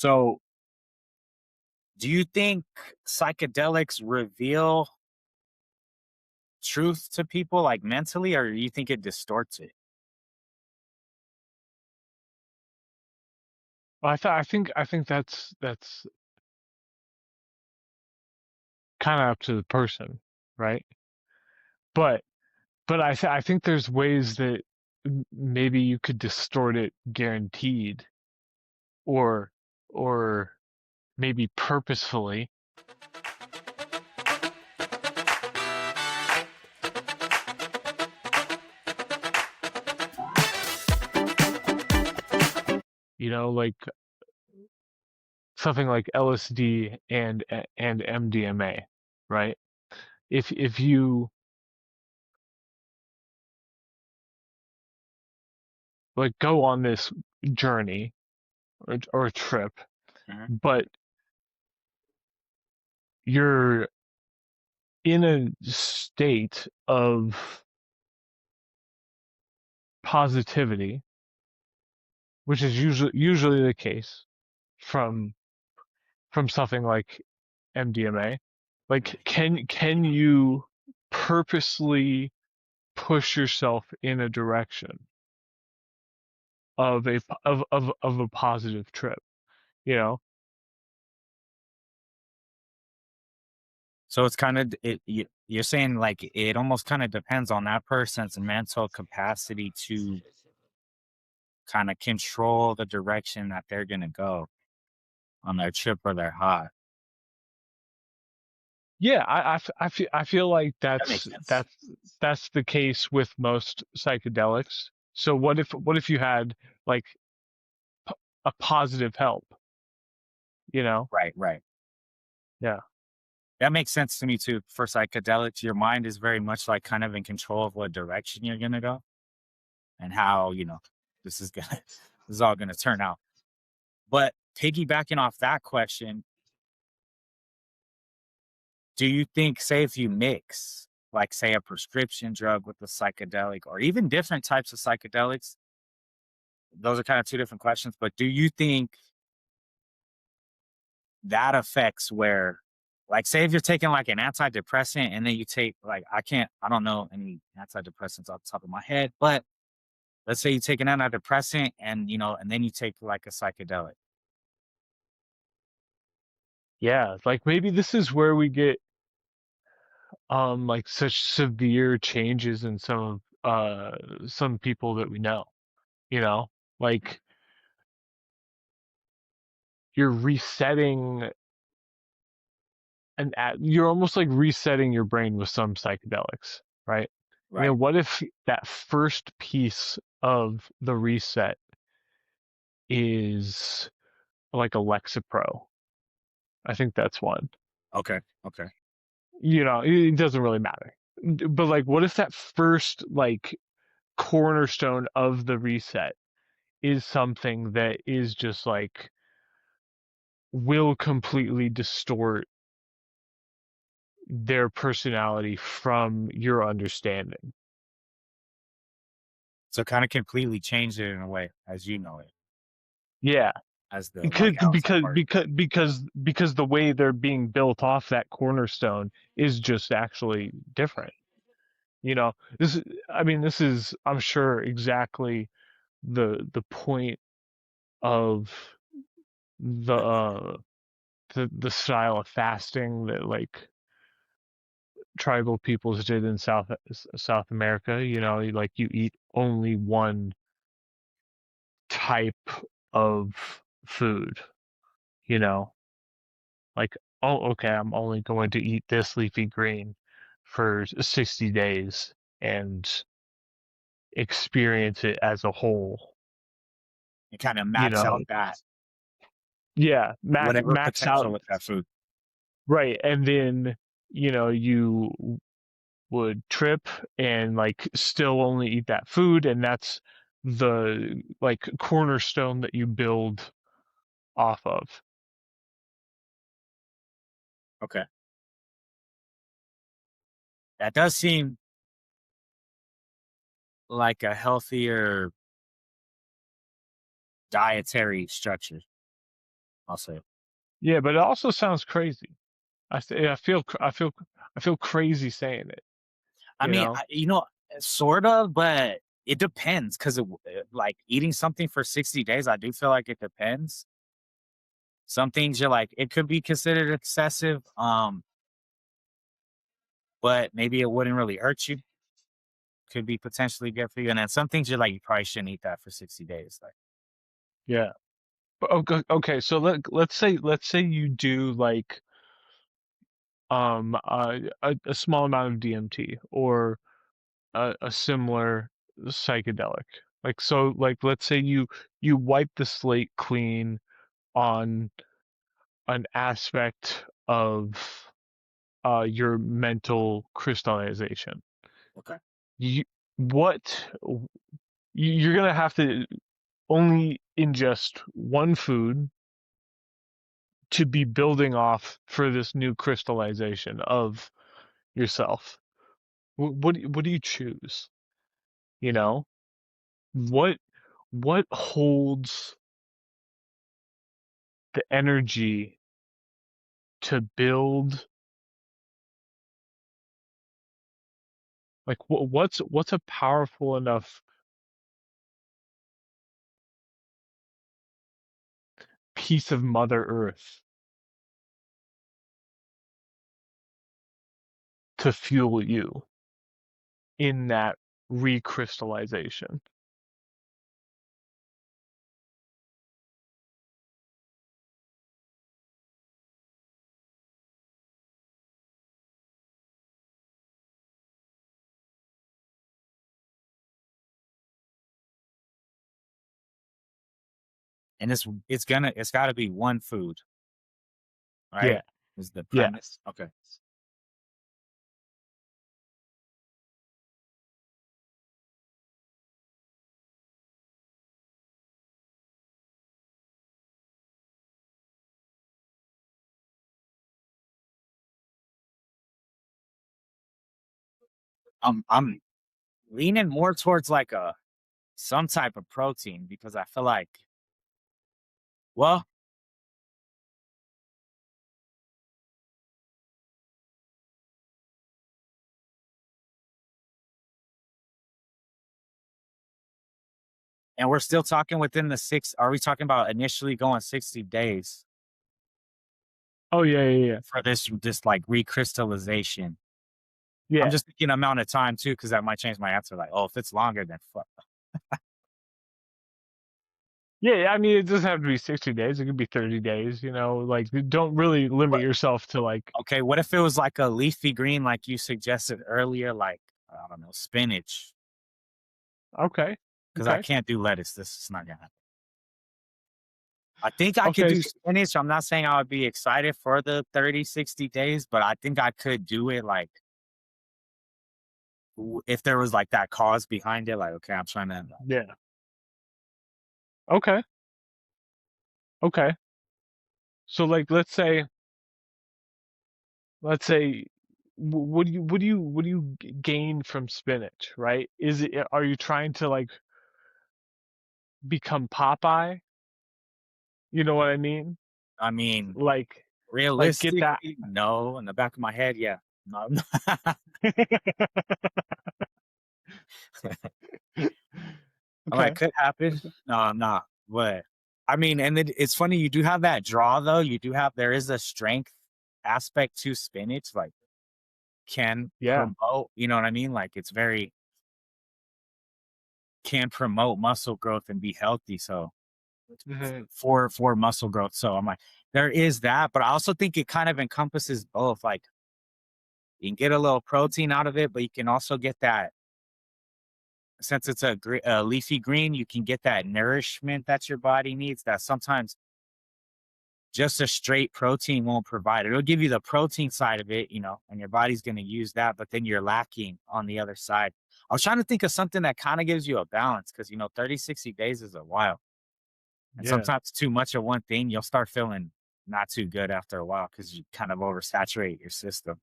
So, do you think psychedelics reveal truth to people like mentally, or you think it distorts it? Well, I think that's kind of up to the person, right? But I think there's ways that maybe you could distort it guaranteed, or or maybe purposefully. Like something like LSD and MDMA, right? If you like go on this journey or trip, Mhm. but you're in a state of positivity, which is usually the case from something like MDMA. Like, can you purposely push yourself in a direction of a positive trip? You know? So it's kind of you're saying like it almost kind of depends on that person's mental capacity to kind of control the direction that they're gonna go on their trip or their high. Yeah, I feel like That makes that's sense. that's the case with most psychedelics. So what if you had like a positive help? You know? Right, right. Yeah. That makes sense to me too. For psychedelics, your mind is very much like kind of in control of what direction you're gonna go and how, this is gonna this is all gonna turn out. But piggybacking off that question, do you think, say, if you mix, like, say, a prescription drug with a psychedelic or even different types of psychedelics, those are kind of two different questions, but do you think that affects where, like, say, if you're taking like an antidepressant and then you take, like, I don't know any antidepressants off the top of my head, but let's say you take an antidepressant and then you take like a psychedelic. Yeah, like maybe this is where we get like such severe changes in some people that we know, you know? Like you're resetting you're almost like resetting your brain with some psychedelics, right? And Right. then what if that first piece of the reset is like a Lexapro? I think that's one. Okay. Okay. It doesn't really matter. But like what if that first like cornerstone of the reset is something that is just like will completely distort their personality from your understanding. So kind of completely change it in a way as you know it, Yeah, as the because like house because apart. because because because the way they're being built off that cornerstone is just actually different. You know, this is I'm sure exactly the point of the the style of fasting that like tribal peoples did in South America. Like you eat only one type of food. You know, like, oh, okay, I'm only going to eat this leafy green for 60 days and experience it as a whole. And kind of You max know, out that yeah, whatever max out, potential with that food. right, and then you would trip and like still only eat that food, and that's the like cornerstone that you build off of. Okay. That does seem like a healthier dietary structure, I'll say. Yeah, but it also sounds crazy. I feel crazy saying it, I you mean, know? sort of, but it depends because like eating something for 60 days, I do feel like it depends. Some things you're like, it could be considered excessive, but maybe it wouldn't really hurt you. Could be potentially good for you. And then some things you're like, you probably shouldn't eat that for 60 days. Like, Yeah. But okay, so let's say you do like a small amount of DMT or a similar psychedelic. Like so like let's say you wipe the slate clean on an aspect of your mental crystallization. okay. You what you're gonna have to only ingest one food to be building off for this new crystallization of yourself. What do you choose? You know, what what holds the energy to build? Like what's a powerful enough piece of Mother Earth to fuel you in that recrystallization? And it's gotta be one food, Yeah, right? Is the yeah. premise. Okay. I'm leaning more towards like some type of protein because I feel like, well, and we're still talking within the are we talking about initially going 60 days Oh yeah, yeah, yeah. for this like recrystallization? I'm Yeah. just thinking amount of time too, because that might change my answer. Like, oh, if it's longer, then fuck. Yeah, I mean, it doesn't have to be 60 days. It could be 30 days, you know, like don't really limit But yourself to like, okay, what if it was like a leafy green, like you suggested earlier, like I don't know, spinach? okay, Because I okay, can't do lettuce. This is not gonna happen. I think I could okay. do spinach. I'm not saying I would be excited for the 30, 60 days, but I think I could do it like if there was like that cause behind it, like, okay, I'm trying to Yeah. Okay, okay. So like, let's say, what do you gain from spinach, right? Are you trying to like become Popeye? You know what I mean? I mean, Like, get that. realistically, no. In the back of my head, yeah. No, I'm like, Okay. could happen. No, I'm not. But I mean, and it's funny, you do have that draw though. There is a strength aspect to spinach, like can Yeah. promote, you know what I mean? Like it's very can promote muscle growth and be healthy. So Hmm. for muscle growth. So I'm like, there is that, but I also think it kind of encompasses both. Like you can get a little protein out of it, but you can also get that since it's a leafy green, you can get that nourishment that your body needs that sometimes just a straight protein won't provide. It'll give you the protein side of it, and your body's going to use that, but then you're lacking on the other side. I was trying to think of something that kind of gives you a balance because, 30, 60 days is a while. And Yeah. sometimes too much of one thing, you'll start feeling not too good after a while because you kind of oversaturate your system.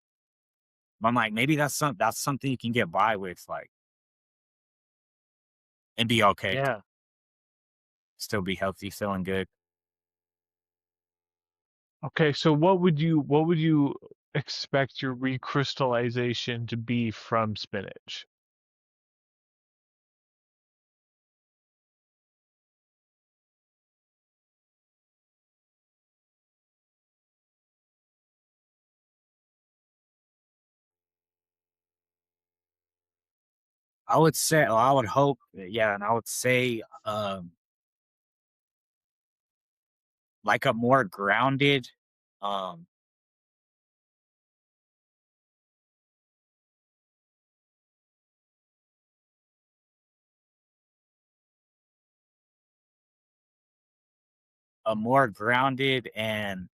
But I'm like, maybe that's something you can get by with, like, and be okay, Yeah. still be healthy, feeling good. Okay, so what would you expect your recrystallization to be from spinach? I would say, or I would hope, yeah, and I would say, like a more grounded, um, a more grounded and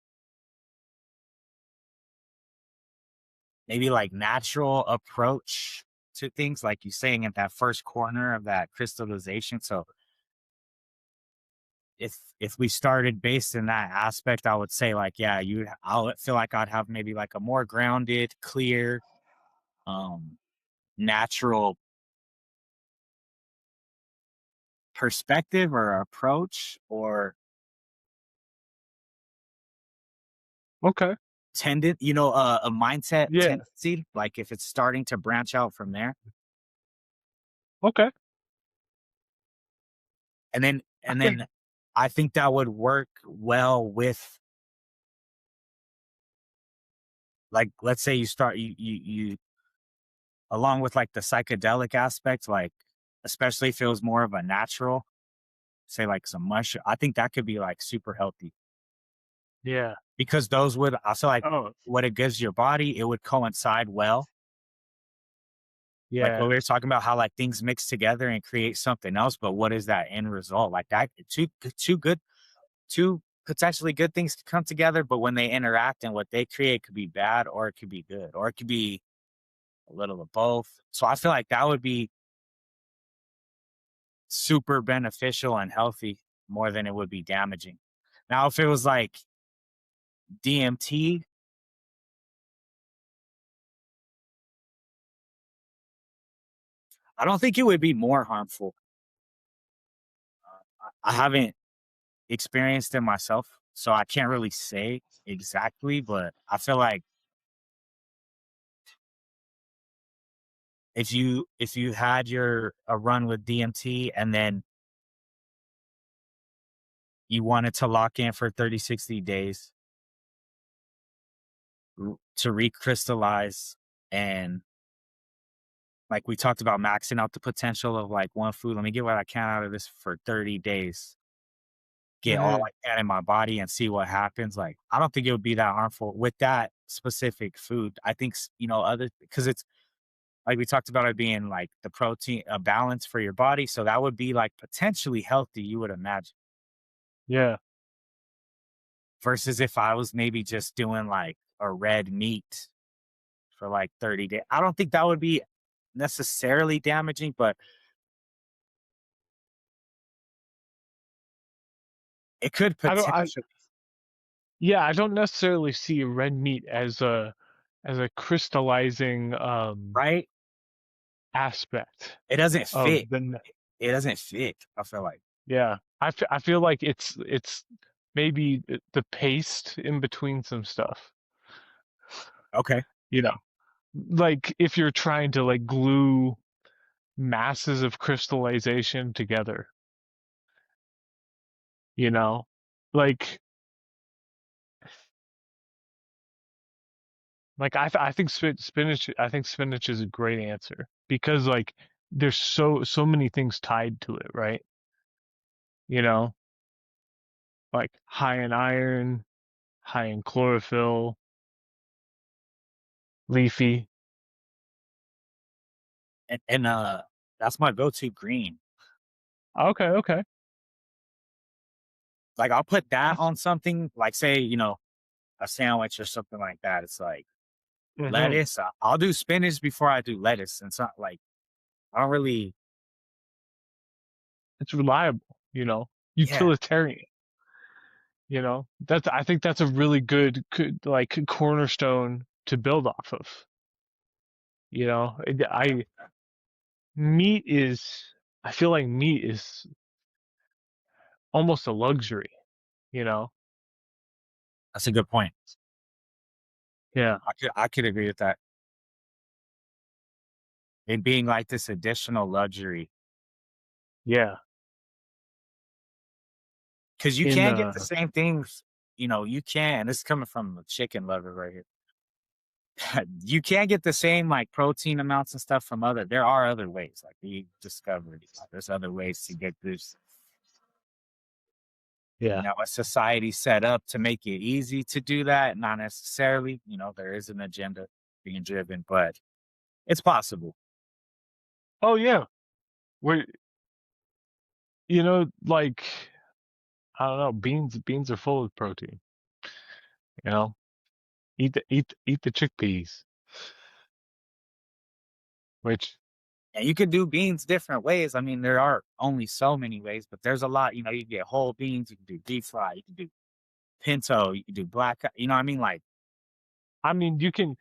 maybe like natural approach to things, like you saying at that first corner of that crystallization. So if we started based in that aspect, I would say like, yeah, I would feel like I'd have maybe like a more grounded, clear, um, natural perspective or approach or Okay. a mindset Yeah. tendency, like if it's starting to branch out from there. Okay. And then I and think then I think that would work well with, like, let's say you start you along with like the psychedelic aspect, like especially if it was more of a natural, say like some mushroom. I think that could be like super healthy yeah. because those would, I feel like, Oh, what it gives your body, it would coincide well. Like yeah. what we were talking about, how like things mix together and create something else. But what is that end result? Like that two potentially good things could come together, but when they interact and what they create could be bad or it could be good or it could be a little of both. So I feel like that would be super beneficial and healthy more than it would be damaging. Now, if it was like DMT, I don't think it would be more harmful. I haven't experienced it myself, so I can't really say exactly, but I feel like if you had your a run with DMT and then you wanted to lock in for 30, 60 days to recrystallize, and like we talked about maxing out the potential of like one food, let me get what I can out of this for 30 days, get all Hmm. I can in my body and see what happens. Like, I don't think it would be that harmful with that specific food. I think, other, because it's like we talked about it being like the protein, a balance for your body. So that would be like potentially healthy, you would imagine, Yeah. versus if I was maybe just doing like a red meat for like 30 days. I don't think that would be necessarily damaging, but it could I don't I potentially, Yeah, I don't necessarily see red meat as a crystallizing right? aspect It doesn't fit. of the It doesn't fit, I feel like. yeah. I feel like it's maybe the paste in between some stuff, Okay. you know. Like if you're trying to like glue masses of crystallization together, you know? Like I think spinach is a great answer because like there's so many things tied to it, right? You know, like high in iron, high in chlorophyll, leafy. And that's my go-to green. Okay, okay. Like, I'll put that That's on something, like, say, a sandwich or something like that. It's like hmm lettuce. I'll do spinach before I do lettuce. And so, like, I don't really, it's reliable, you know, yeah, utilitarian, you know. That's I think that's a really good like cornerstone to build off of, you know. Meat is I feel like meat is almost a luxury, you know. That's a good point. Yeah, I could agree with that. It being like this additional luxury. yeah. Because you In can't get the same things, you can. This is coming from a chicken lover right here. You can't get the same like protein amounts and stuff from there are other ways, like we discovered. There's other ways to get this. Yeah. A society set up to make it easy to do that. Not necessarily, there is an agenda being driven, but it's possible. Oh yeah. We're like I don't know, beans are full of protein. You know, eat the chickpeas, which And you can do beans different ways. I mean, there are only so many ways, but there's a lot. You can get whole beans, you can do deep fry, you can do pinto, you can do black. You know what I mean? Like, I mean, you can.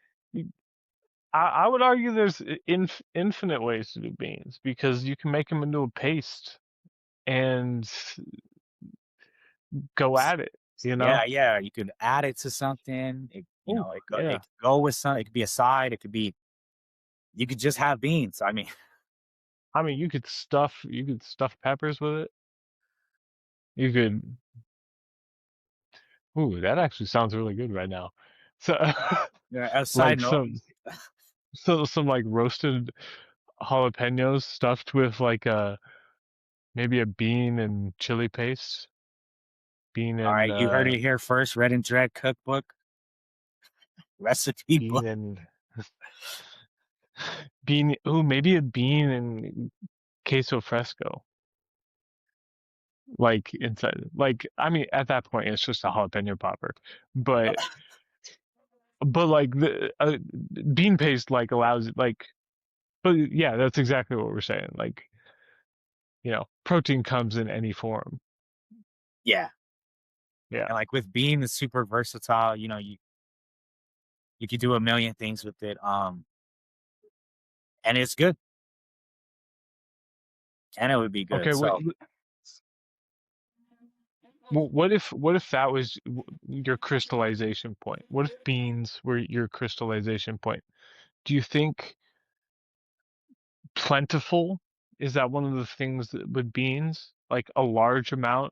I would argue there's infinite ways to do beans because you can make them into a paste and go at it. You yeah, know. yeah, you could add it to something. Oh It yeah. could go with something. It could be a side. It could be. You could just have beans. I mean, I mean, you could stuff peppers with it. You could. Ooh, that actually sounds really good right now. So, yeah, a side like note. some like roasted jalapenos stuffed with like maybe a bean and chili paste. Bean All and right, you heard it here first. Red and Dread cookbook recipe bean book. and bean. Ooh, maybe a bean and queso fresco. Like inside, like I mean, at that point, it's just a jalapeno popper, but like the bean paste like allows it like. But yeah, that's exactly what we're saying. Like, protein comes in any form. Yeah, Yeah. and like with being it's super versatile. You could do a million things with it. And it's good, and it would be good. Okay. So What if that was your crystallization point? What if beans were your crystallization point? Do you think plentiful is that one of the things with beans? Like a large amount,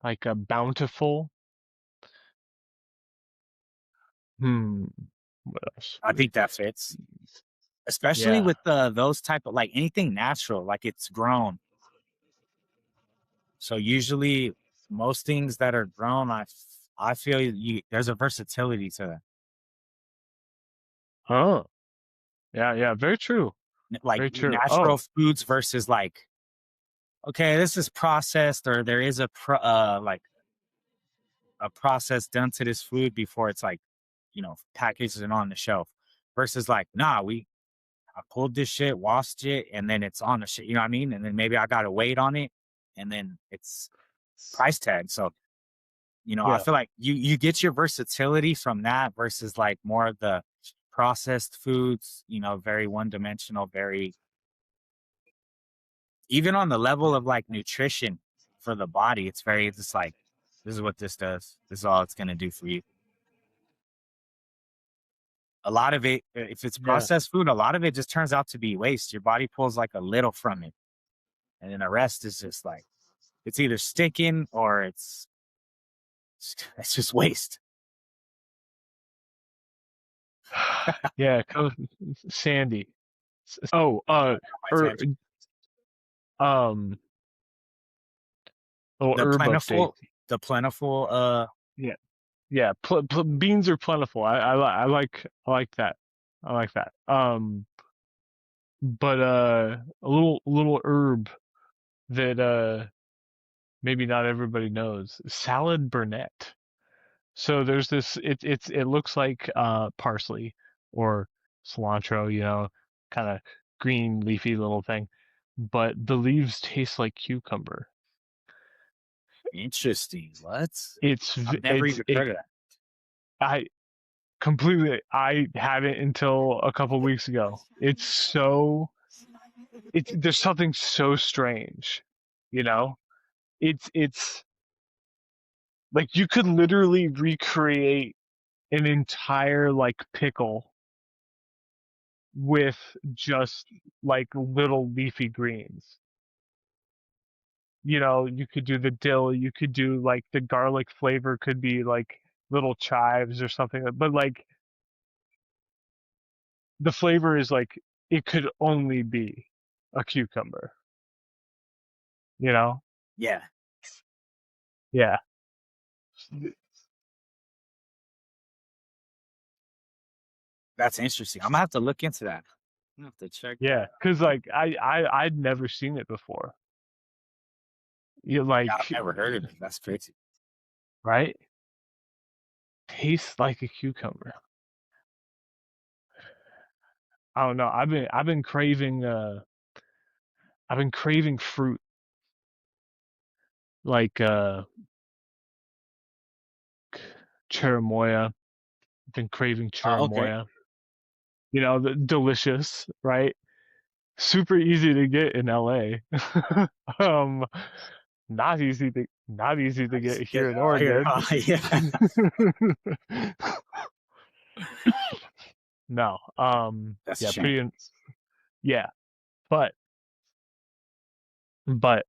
like a bountiful? Hmm. What else I with think that fits, beans? especially Yeah. with those type of like anything natural, like it's grown. So usually, most things that are grown, I feel there's a versatility to that. Huh. Yeah. Yeah. Very true. Like Very true. natural Oh. foods versus like, okay, this is processed, or there is like a process done to this food before it's like, packaged and on the shelf. Versus like, nah, I pulled this shit, washed it, and then it's on the shit. You know what I mean? And then maybe I got to wait on it, and then it's price tag. So I Yeah. feel like you get your versatility from that versus like more of the processed foods. Very one dimensional, very even on the level of like nutrition for the body. It's very just like this is what this does. This is all it's gonna do for you. A lot of it, if it's Yeah. processed food, a lot of it just turns out to be waste. Your body pulls like a little from it, and then the rest is just like it's either sticking or it's just waste. Yeah. Sandy. Oh. My Er, tangent. um. Oh, The herb update. plentiful, the plentiful. Yeah. Yeah. Beans are plentiful. I like that. I like that. But a little herb that maybe not everybody knows. Salad burnet. So there's this. It looks like parsley or cilantro. Kind of green leafy little thing, but the leaves taste like cucumber. Interesting. What? It's I've never it's even it. heard of that. I completely. I hadn't until a couple weeks ago. There's something so strange, you know. It's Like you could literally recreate an entire like pickle with just like little leafy greens. You know, you could do the dill, you could do like the garlic flavor could be like little chives or something, but like the flavor is like it could only be a cucumber, you know? Yeah, Yeah. that's interesting. I'm gonna have to look into that. I'm gonna have to check Yeah, that. because like I'd never seen it before. You Yeah, I've like, never heard of it. That's crazy. right? Tastes like a cucumber. I don't know. I've been craving fruit like cherimoya. I've been craving Okay. cherimoya. You know, the delicious, right? Super easy to get in LA. um not easy to I get just get here in out here. Oregon. Yeah. No. That's a Yeah, shame. yeah, but but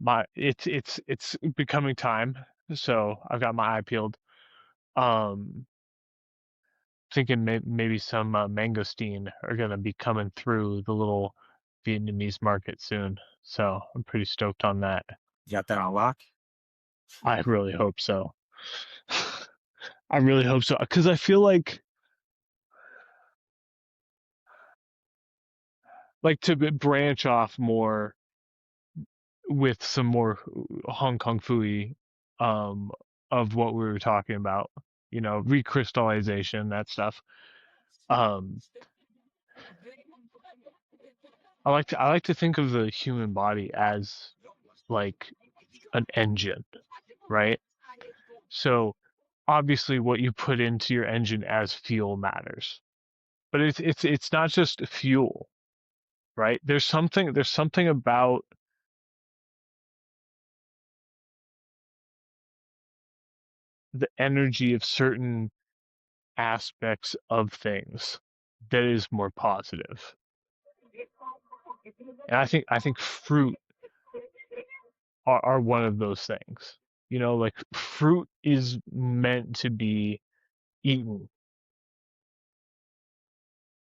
my it's becoming time. So I've got my eye peeled. Um Thinking maybe some mangosteen are gonna be coming through the little Vietnamese market soon. So I'm pretty stoked on that. You got that on lock? I really hope so. I really hope so because I feel like to branch off more with some more Hong Kong Fooey of what we were talking about, you know, recrystallization, that stuff. Um, I like to think of the human body as like an engine, right? So obviously what you put into your engine as fuel matters. But it's not just fuel, right? There's something about the energy of certain aspects of things that is more positive. And I think fruit are one of those things. You know, like fruit is meant to be eaten.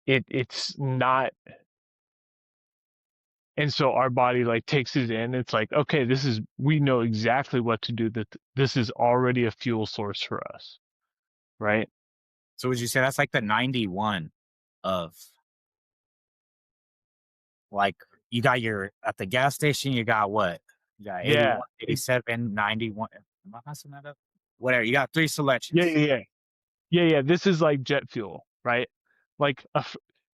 It's not, and so our body like takes it in. It's like, okay, we know exactly what to do, that this is already a fuel source for us, right? So would you say that's like the 91 of like you got your at the gas station, you got what? You got Yeah. 81, 87, 91. Am I messing that up? Whatever. You got three Yeah, selections. yeah, yeah. Yeah, yeah. This is like jet fuel, right? Like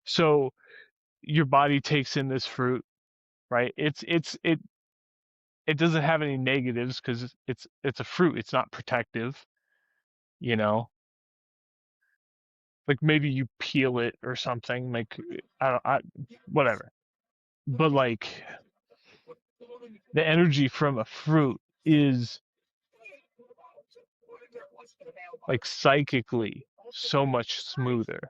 so your body takes in this fruit, right? It doesn't have any negatives because it's a fruit. It's not protective, you know. Like maybe you peel it or something. Like whatever. But like the energy from a fruit is like psychically so much smoother.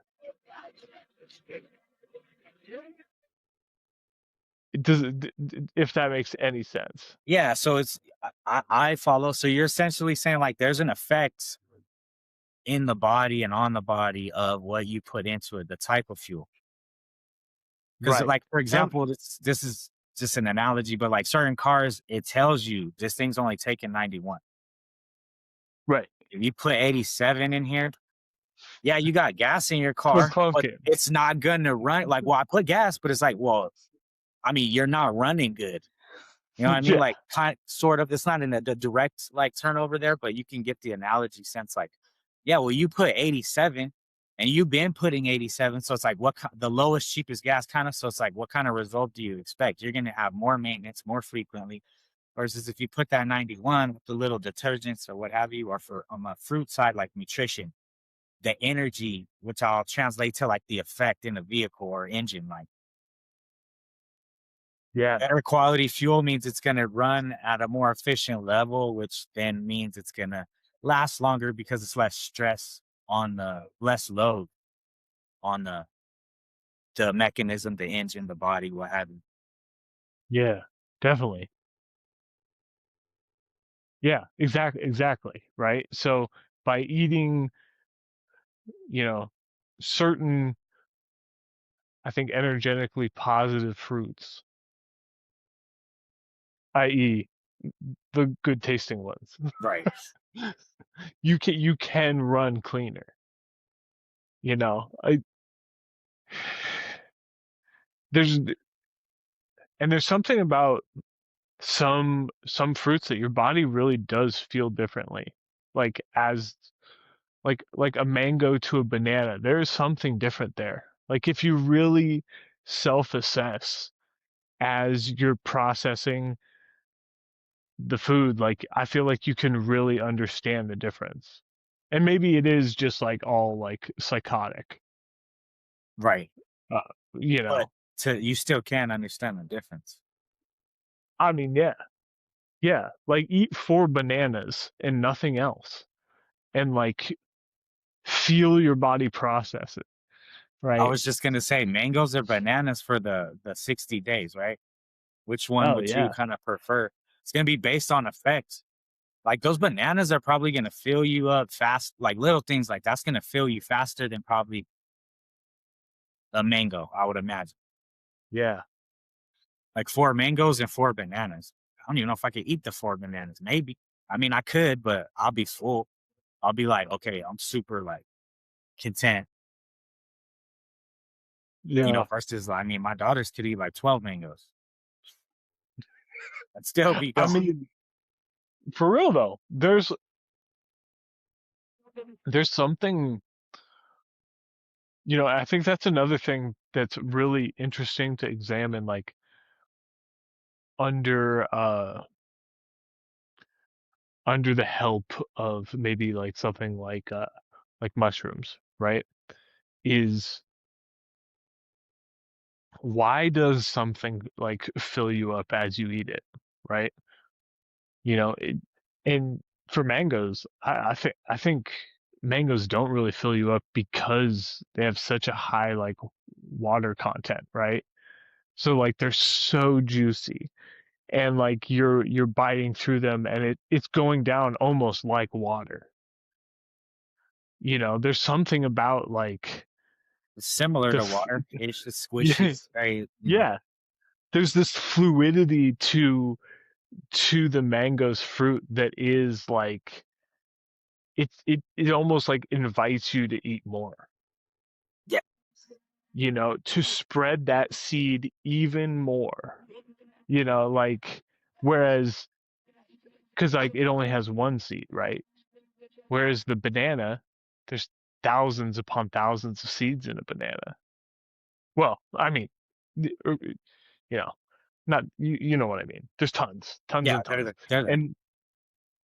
It doesn't, if that makes any sense. Yeah, so it's I follow. So you're essentially saying like there's an effect in the body and on the body of what you put into it, the type of fuel. Because Right. like for And example, this is just an analogy, but like certain cars, it tells you this thing's only taking 91. right. If you put 87 in here, yeah, you got gas in your We're car, but pumpkin. it's not gonna run. Like, well, I put gas, but it's like, well, I mean, you're not running good. You know what I mean? Yeah. Like, kind sort of. It's not in the direct like turnover there, but you can get the analogy sense. Like, yeah, well, you put 87, and you've been putting 87, so it's like the lowest, cheapest gas kind of. So it's like, what kind of result do you expect? You're gonna have more maintenance more frequently, versus if you put that 91 with the little detergents or what have you, or for on the fruit side, like nutrition, the energy, which I'll translate to like the effect in the vehicle or engine, like Yeah. Better quality fuel means it's gonna run at a more efficient level, which then means it's gonna last longer because it's less stress on the less load on the mechanism, the engine, the body, what have you. Yeah. Definitely. Yeah, exactly, right? So by eating, you know, certain, I think, energetically positive fruits, i.e., the good tasting ones, Right. you can run cleaner. You know, there's there's something about some fruits that your body really does feel differently. Like as like a mango to a banana, there is something different there. Like if you really self-assess as you're processing the food, like I feel like you can really understand the difference. And maybe it is just like all like psychotic, Right. uh, you But know. you still can't understand the difference. I mean, yeah, yeah. Like eat 4 bananas and nothing else, and like feel your body process it, I right? was just gonna say mangoes or bananas for the 60 days, right? Which one Oh would you yeah, kind of prefer? It's gonna be based on effect. Like those bananas are probably gonna fill you up fast, like little things like that's gonna fill you faster than probably a mango, I would imagine. yeah. Like 4 mangoes and 4 bananas. I don't even know if I could eat the 4 bananas. Maybe. I mean, I could, but I'll be full. I'll be like, okay, I'm super like content, Yeah, versus, I mean, my daughters could eat like 12 mangoes and still be I gone. mean, for real though, there's something, I think that's another thing that's really interesting to examine, like under under the help of maybe like something like mushrooms, right? Is why does something like fill you up as you eat it, right? It, and for mangoes, I think mangoes don't really fill you up because they have such a high like water content, right? So like they're so juicy, and like you're biting through them, and it's going down almost like water. There's something about like It's similar the to water. It's just squishy. yeah, It's very, yeah. There's this fluidity to the mango's fruit that is like it almost like invites you to eat more, yeah. to spread that seed even more, like whereas because like it only has one seed, right? Whereas the banana, there's thousands upon thousands of seeds in a banana. Well, I mean, you know, not you know what I mean. There's tons Yeah. and tons, They're there. and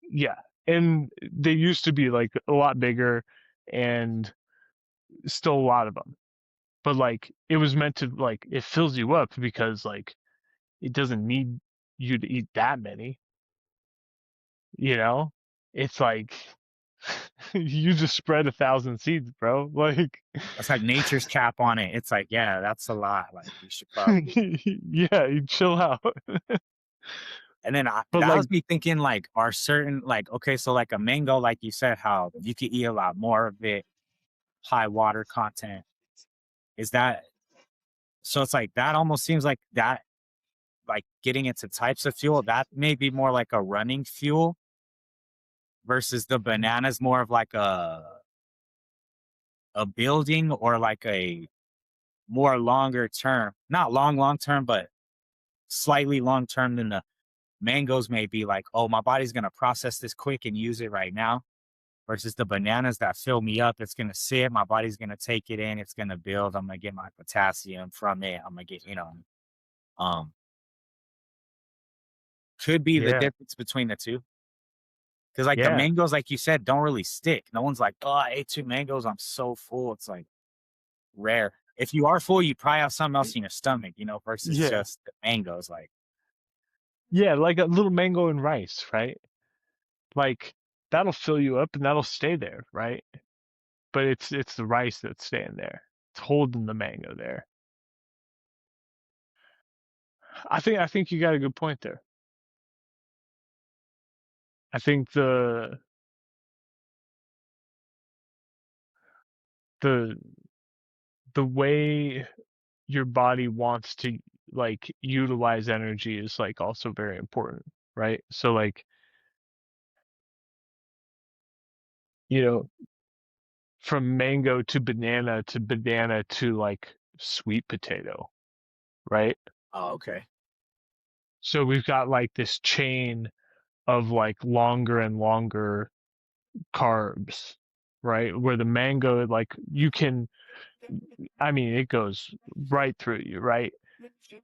yeah, and they used to be like a lot bigger, and still a lot of them. But like it was meant to like it fills you up because like it doesn't need you to eat that many. You know, it's like you just spread 1,000 seeds, bro. Like, That's like nature's cap on it. It's like, yeah, that's a lot. Like you should probably. yeah, you chill out. And then But that like, was me thinking, like, are certain, like, okay, so like a mango, like you said, how you could eat a lot more of it, high water content. Is that so? It's like that almost seems like that, like getting into types of fuel, that may be more like a running fuel versus the bananas more of like a building or like a more longer term, not long term, but slightly long term than the mangoes may be like, oh, my body's gonna process this quick and use it right now. Versus the bananas that fill me up, it's gonna sit, my body's gonna take it in, it's gonna build, I'm gonna get my potassium from it, I'm gonna get, um, could be the yeah, difference between the two. Because like the yeah, mangoes, like you said, don't really stick. No one's like, oh, I ate 2 mangoes, I'm so full. It's like rare. if you are full, you probably have something else in your stomach, you know, versus Yeah. just the mangoes. Like, Yeah, like a little mango and rice, right? Like that'll fill you up and that'll stay there, right? But it's the rice that's staying there. It's holding the mango there. I think you got a good point there. I think the the way your body wants to like utilize energy is like also very important, right? So like, you know, from mango to banana to like sweet potato, right? oh, okay. So we've got like this chain of like longer and longer carbs, right? Where the mango, like you can, I mean, it goes right through you, right?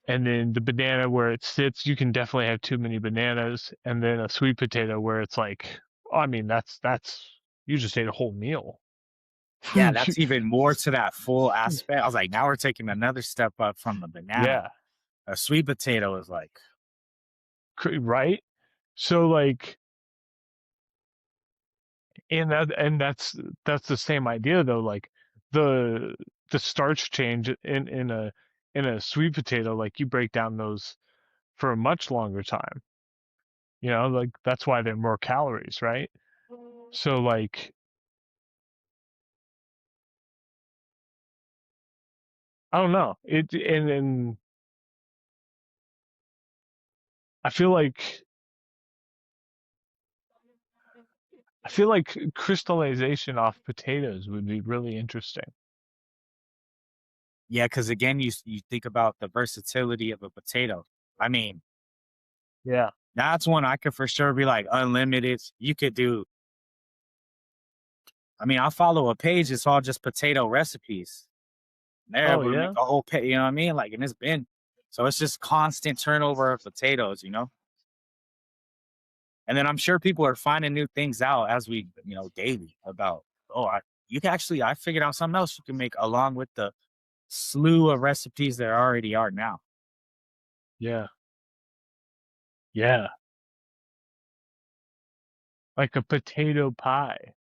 And then the banana where it sits, you can definitely have too many bananas. And then a sweet potato where it's like, I mean, that's you just ate a whole meal. Yeah, that's even more to that full aspect. I was like, now we're taking another step up from the banana. Yeah, A sweet potato is like, right. So like, and that's the same idea though. Like the the starch change in a sweet potato, like you break down those for a much longer time. You know, like that's why they're more calories, right? So like, I don't know. And I feel like I feel like crystallization off potatoes would be really interesting. yeah, because again, you think about the versatility of a potato. I mean, Yeah. that's one I could for sure be like unlimited. You could do. I mean, I follow a page. It's all just potato recipes. They're Oh able to make yeah. a whole page. You know what I mean? Like, and it's been so it's just constant turnover of potatoes. You know. And then I'm sure people are finding new things out as we, you know, daily about, oh, you can actually, I figured out something else you can make along with the slew of recipes there already are now, Yeah. Yeah. Like a potato pie.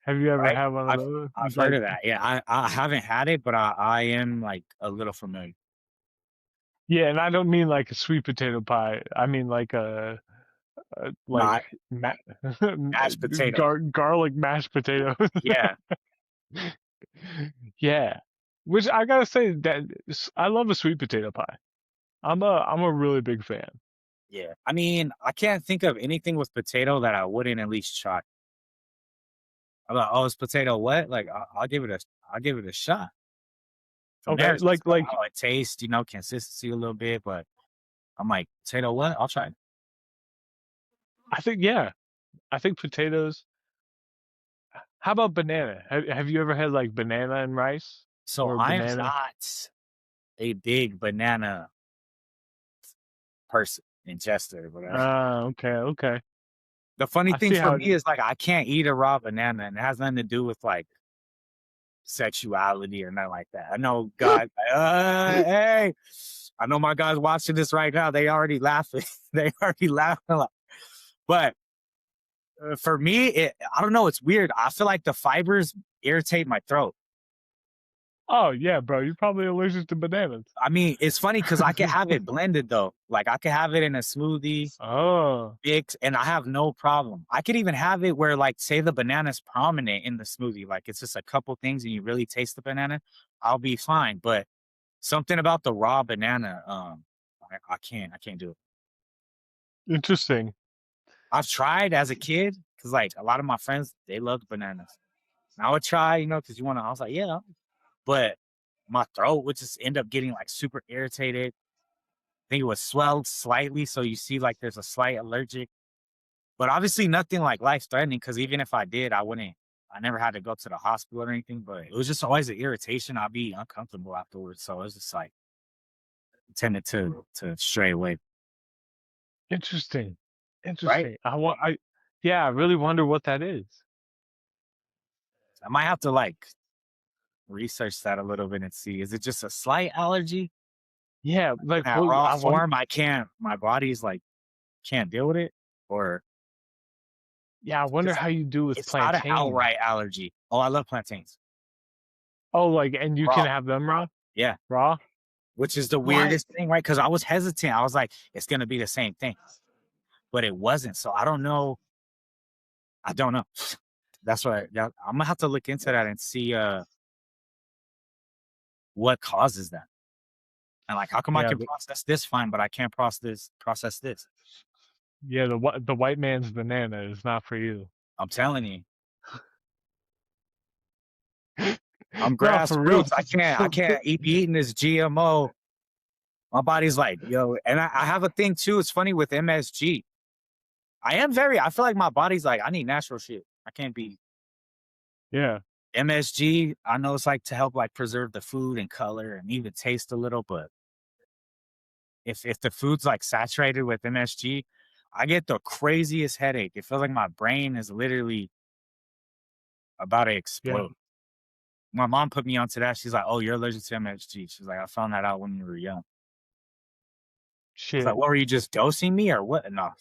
Have you ever right? had one of those? I've heard Like, of that. Yeah, I haven't had it, but I am like a little familiar. yeah, and I don't mean like a sweet potato pie. I mean like a Not like ma mashed potato. garlic mashed potato. Yeah, Yeah. Which I gotta say that I love a sweet potato pie. I'm a really big fan. yeah. I mean, I can't think of anything with potato that I wouldn't at least try. I'm like, oh, it's potato what? Like, I'll give it a shot. From there, Okay, it's just like about like how it tastes, you know, consistency a little bit, but I'm like, potato what? I'll try it. I think yeah, I think potatoes. How about banana? Have you ever had like banana and rice So or I'm banana? not a big banana person, ingester, whatever. Okay, okay. The funny I thing see for how me is like I can't eat a raw banana, and it has nothing to do with like sexuality or nothing like that. I know God, hey, I know my guys watching this right now. They already laughing. They already laughing. But for me, I don't know. It's weird. I feel like the fibers irritate my throat. Oh yeah, bro, you're probably allergic to bananas. I mean, it's funny because I can have it blended though. Like I can have it in a smoothie, Oh, mix, and I have no problem. I could even have it where, like, say the banana's prominent in the smoothie, like it's just a couple things, and you really taste the banana. I'll be fine. But something about the raw banana, I can't do it. interesting. I've tried as a kid because, like, a lot of my friends they loved bananas. And I would try, you know, because you want to. I was like, yeah, but my throat would just end up getting like super irritated. I think it was swelled slightly, so you see like there's a slight allergic, but obviously nothing like life threatening. Because even if I did, I wouldn't. I never had to go to the hospital or anything, but it was just always an irritation. I'd be uncomfortable afterwards, so it's just like tended to stray away. Interesting. Right? Interesting. Yeah, I really wonder what that is. I might have to like research that a little bit and see. Is it just a slight allergy? Yeah, In like that what raw I want. form, I can't. My body's like can't deal with it, or Yeah, I wonder it's how you do with it's not an plantains. outright allergy. Oh, I love plantains. Oh, like, and you can Raw, have them raw, yeah. raw. Which is the What? weirdest thing, right? Because I was hesitant. I was like, it's gonna be the same thing, but it wasn't. So I don't know. I don't know. That's why yeah, I'm gonna have to look into that and see what causes that. And like, how come I Yeah, can process this fine, but I can't process this? yeah. The white man's banana is not for you. I'm telling you, I'm No, for real. grassroots. I can't be eating this GMO. My body's like, yo, and I have a thing too. It's funny with MSG. I feel like my body's like, I need natural shit. I can't be Yeah, MSG. I know it's like to help like preserve the food and color and even taste a little, but if the food's like saturated with MSG, I get the craziest headache. It feels like my brain is literally about to yeah. explode. My mom put me onto that. She's like, "Oh, you're allergic to MSG." She's like, "I found that out when you were young." It's like, Shit. "What were you just dosing me or what?" No,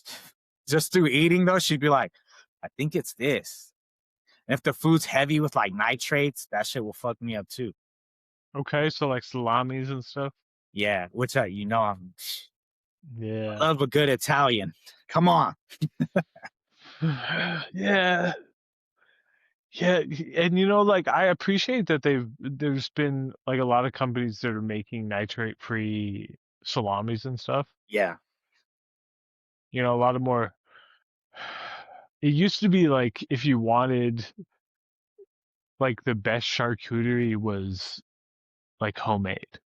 just through eating though, she'd be like, "I think it's this." And if the food's heavy with like nitrates, that shit will fuck me up too. Okay, so like salamis and stuff. Yeah, which I'm Yeah. love a good Italian. Come on. Yeah. Yeah, and like I appreciate that there's been like a lot of companies that are making nitrate-free salamis and stuff. Yeah. A lot of more. It used to be like if you wanted like the best charcuterie was like homemade.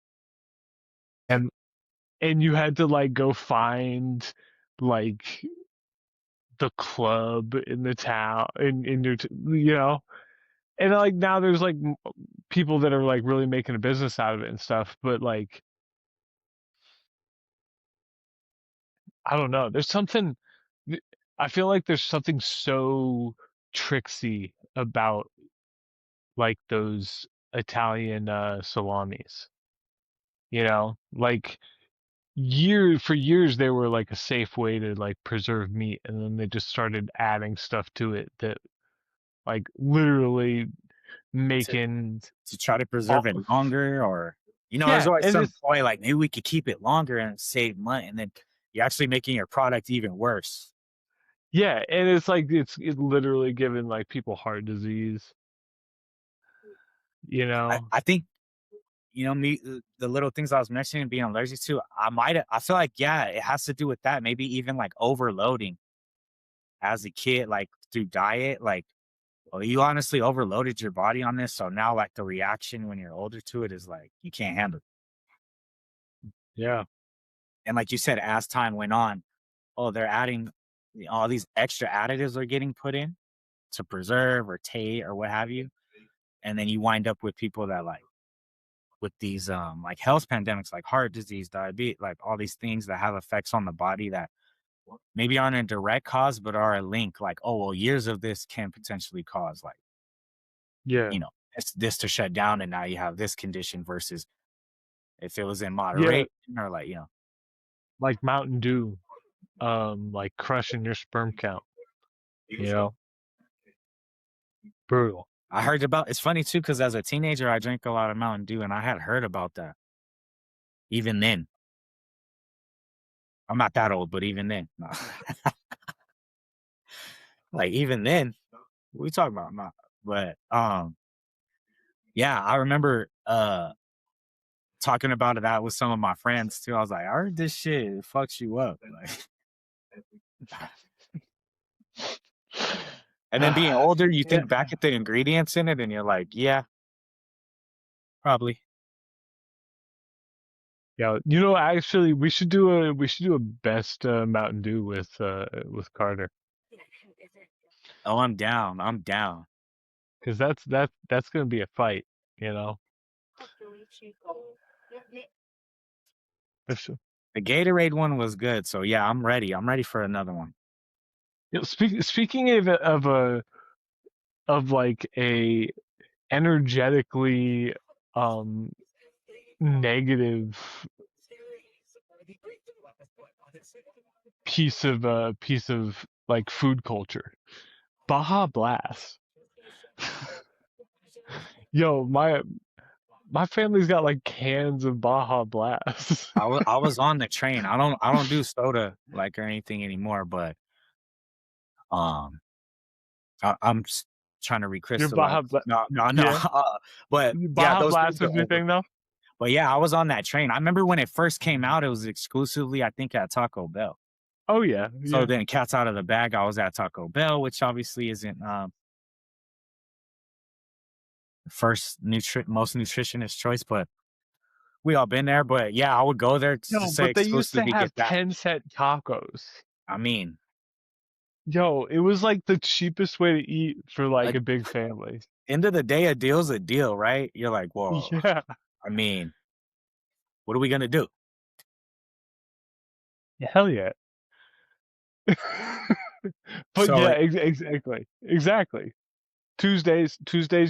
And you had to like go find like the club in the town in your and like now there's like people that are like really making a business out of it and stuff, but like I don't know. I feel like there's something so tricksy about like those Italian salamis. Like for years they were like a safe way to like preserve meat, and then they just started adding stuff to it that like literally To making to try to preserve all it longer, or there's yeah, always and some it's point like maybe we could keep it longer and save money, and then you're actually making your product even worse. yeah, and it's like it's literally giving like people heart disease, you I, know? I think me the little things I was mentioning being allergic to. I feel like yeah, it has to do with that. Maybe even like overloading as a kid, like through diet, like well, you honestly overloaded your body on this, so now like the reaction when you're older to it is like you can't handle it. Yeah. And like you said, as time went on, oh, they're adding all these extra additives are getting put in to preserve or take or what have you. And then you wind up with people that like with these like health pandemics like heart disease, diabetes, like all these things that have effects on the body that maybe aren't a direct cause but are a link, like, oh well, years of this can potentially cause like, Yeah. you know, it's this to shut down and now you have this condition versus if it was in Yeah, moderation or like, like Mountain Dew, like crushing your sperm count, you know? Brutal. I heard about it's funny too, because as a teenager I drank a lot of Mountain Dew and I had heard about that. Even then. I'm not that old, but even then. No. Like even then, what we talking about? Not, but yeah, I remember talking about that with some of my friends too. I was like, I heard this shit it fucks you up. Like, and then being older, you Yeah. think back at the ingredients in it and you're like, yeah, probably. Yeah, actually we should do a best Mountain Dew with Carter, Oh, I'm down. I'm down. because that's gonna be a fight, you know. That's- The Gatorade one was good. So yeah, I'm ready. I'm ready for another one. speaking of like a energetically negative piece of like food culture. Baja Blast. Yo, my family's got like cans of Baja Blast. I was on the train. I don't do soda like or anything anymore, but um I'm trying to Your recrystallize. Baja Blast, No, no, no. yeah. But yeah, Baja those things Blast are was your over. thing though? But yeah, I was on that train. I remember when it first came out, it was exclusively, I think, at Taco Bell. Oh yeah, So yeah. then, cats out of the bag. I was at Taco Bell, which obviously isn't most nutritionist choice, but we all been there. But yeah, I would go there to No, say but they used to exclusively have get that. 10-cent tacos. I mean, Yo, it was like the cheapest way to eat for like a, a big family. end of the day, a deal's a deal, right? You're like, whoa. Yeah. I mean, what are we gonna do? Hell yeah. But So yeah, exactly. Exactly. Tuesdays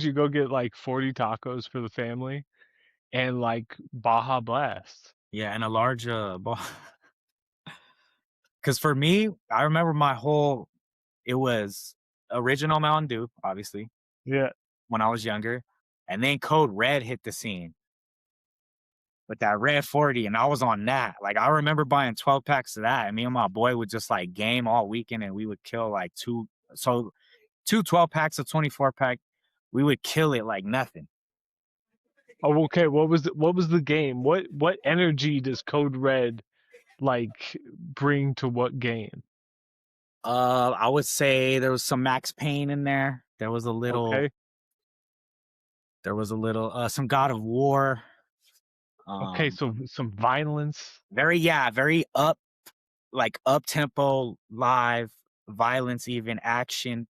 you go get like 40 tacos for the family and like Baja Blast. yeah, and a large because for me, I remember it was original Mountain Dew, obviously, Yeah. when I was younger, and then Code Red hit the scene with that Red 40, and I was on that. Like, I remember buying 12 packs of that, and me and my boy would just like game all weekend, and we would kill like two 12 packs of 24 pack. We would kill it like nothing. Oh, okay. What was the game? What energy does Code Red like bring to what game? I would say there was some Max Payne in there. Okay. Some God of War. Okay, Um, so some violence. very up tempo, live, violence, even action.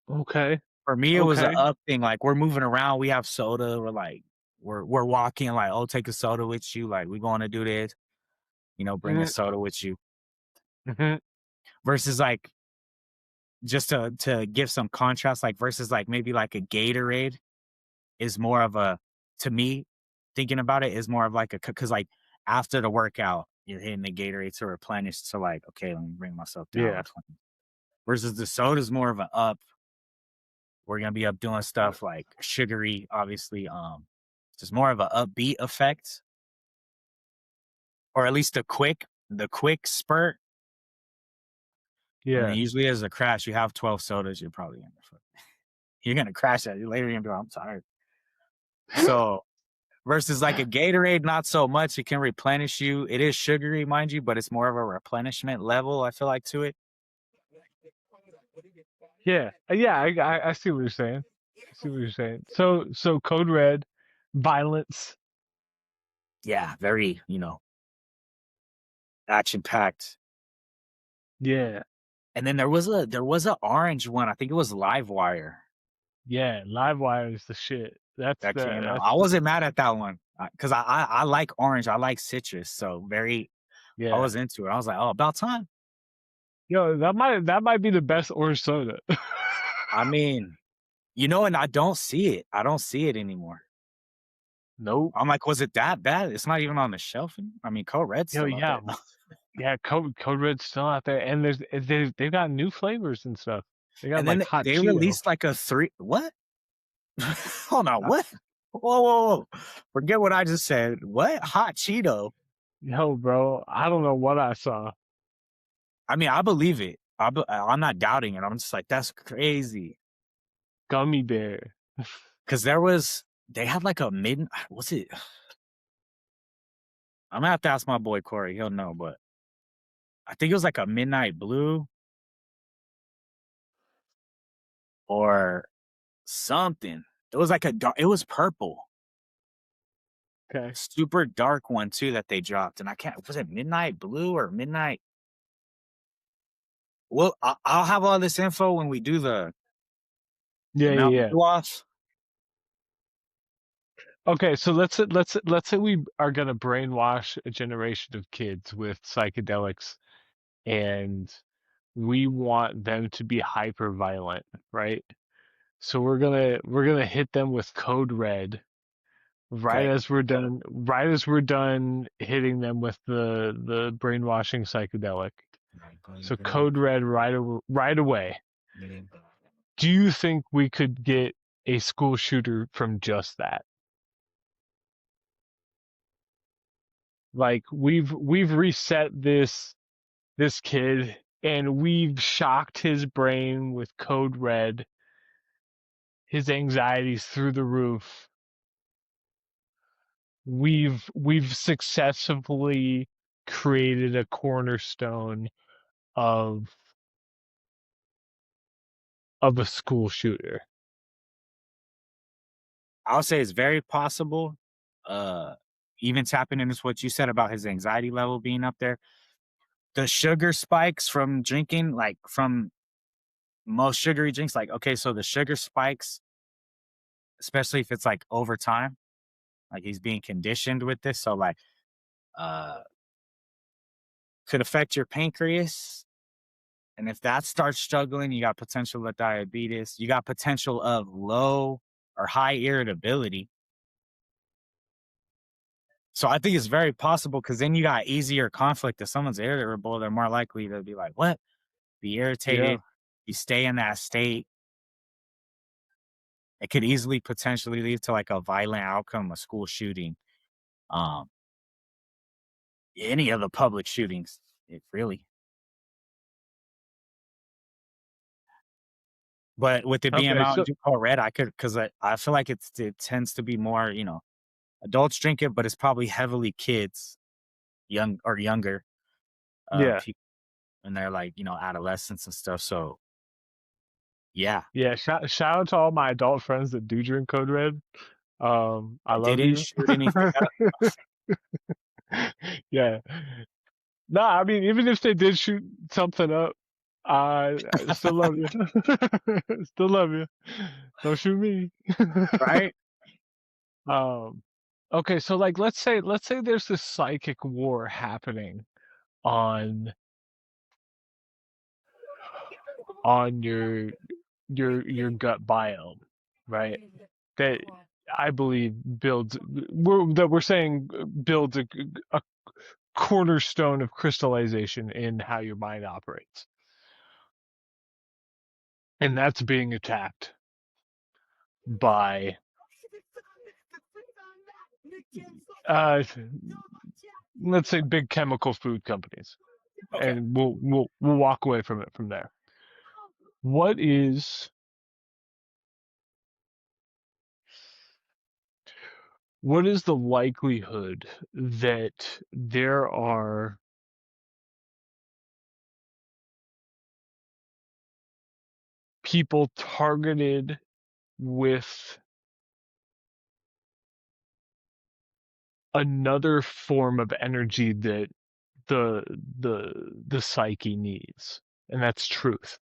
Okay. For me, it was a Okay. up thing. Like, we're moving around, we have soda, we're walking, like, oh, take a soda with you, like, we going to do this, bring a Mm-hmm. soda with you. Mm-hmm. Versus like, just to give some contrast, like, versus like maybe like a Gatorade is more of a, to me, thinking about it, is more of like because like after the workout, you're hitting the Gatorade to replenish, to like, okay, let me bring myself down, Yeah. replenish. Versus the soda is more of an up. We're gonna be up doing stuff like sugary, obviously. Just more of a upbeat effect, or at least the quick spurt. And then Yeah. usually as a crash, you have 12 sodas, you're gonna crash at you later. You're gonna be like, I'm tired. So versus like a Gatorade, not so much. It can replenish you. It is sugary, mind you, but it's more of a replenishment level, I feel like, to it. Yeah. Yeah, I see what you're saying. I see what you're saying. So Code Red, violence. Yeah, very, action packed. Yeah. And then there was a orange one. I think it was Live Wire Yeah, Livewire is the shit. that came out. I wasn't mad at that one because I like orange. I like citrus, so very. I yeah. was into it. I was like, oh, about time. Yo, that might be the best orange soda. I mean, and I don't see it. I don't see it anymore. Nope. I'm like, was it that bad? It's not even on the shelf. I mean, Code Red's Yo, still out yeah. there. Yeah, Code Red's still out there, and they've got new flavors and stuff. They got And then like they hot they Cheeto. released like a three. What? Hold on. What? Whoa, whoa, whoa! Forget what I just said. What? Hot Cheeto? Yo, bro, I don't know what I saw. I mean, I believe it. I'm not doubting it. I'm just like, that's crazy. Gummy bear. Because they had like a what's it? I'm gonna have to ask my boy Corey. He'll know, but I think it was like a midnight blue or something. It was like it was purple, Okay. super dark one too that they dropped. And I can't, was it midnight blue or midnight? Well, I'll have all this info when we do the Yeah, yeah, Mountain yeah. Dew off. Okay, so let's say we are gonna brainwash a generation of kids with psychedelics and we want them to be hyper violent, right? So we're gonna hit them with code red Okay. right as we're done hitting them with the brainwashing psychedelic. So code red right away. Do you think we could get a school shooter from just that? Like we've reset this kid and we've shocked his brain with code red, his anxieties through the roof. We've successfully created a cornerstone of a school shooter. I'll say it's very possible. Uh, Even tapping into what you said about his anxiety level being up there. The sugar spikes from drinking, like from most sugary drinks, like okay, so the sugar spikes, especially if it's like over time, like he's being conditioned with this, so like uh could affect your pancreas. And if that starts struggling, you got potential of diabetes, you got potential of low or high irritability. So I think it's very possible because then you got easier conflict. If someone's irritable, they're more likely to be like, what? Be Yeah. irritated. You stay in that state. It could easily potentially lead to like a violent outcome, a school shooting, um, any of the public shootings. It really. But with it being Okay. Mountain So Dew Code Red, I could because I feel like it tends to be more, adults drink it, but it's probably heavily kids, young or younger, yeah, people, and they're like, adolescents and stuff. So yeah, yeah. Shout out to all my adult friends that do drink code red. I I love didn't you. shoot anything up. Yeah. No, I mean, even if they did shoot something up, I still love you. Still love you. Don't shoot me. Right? Um, okay, so like let's say there's this psychic war happening on on your gut biome, right? That I believe we're saying builds a cornerstone of crystallization in how your mind operates. And that's being attacked by uh let's say big chemical food companies. Okay. And we'll walk away from it from there. What is what is the likelihood that there are people targeted with another form of energy that the the psyche needs, and that's truth?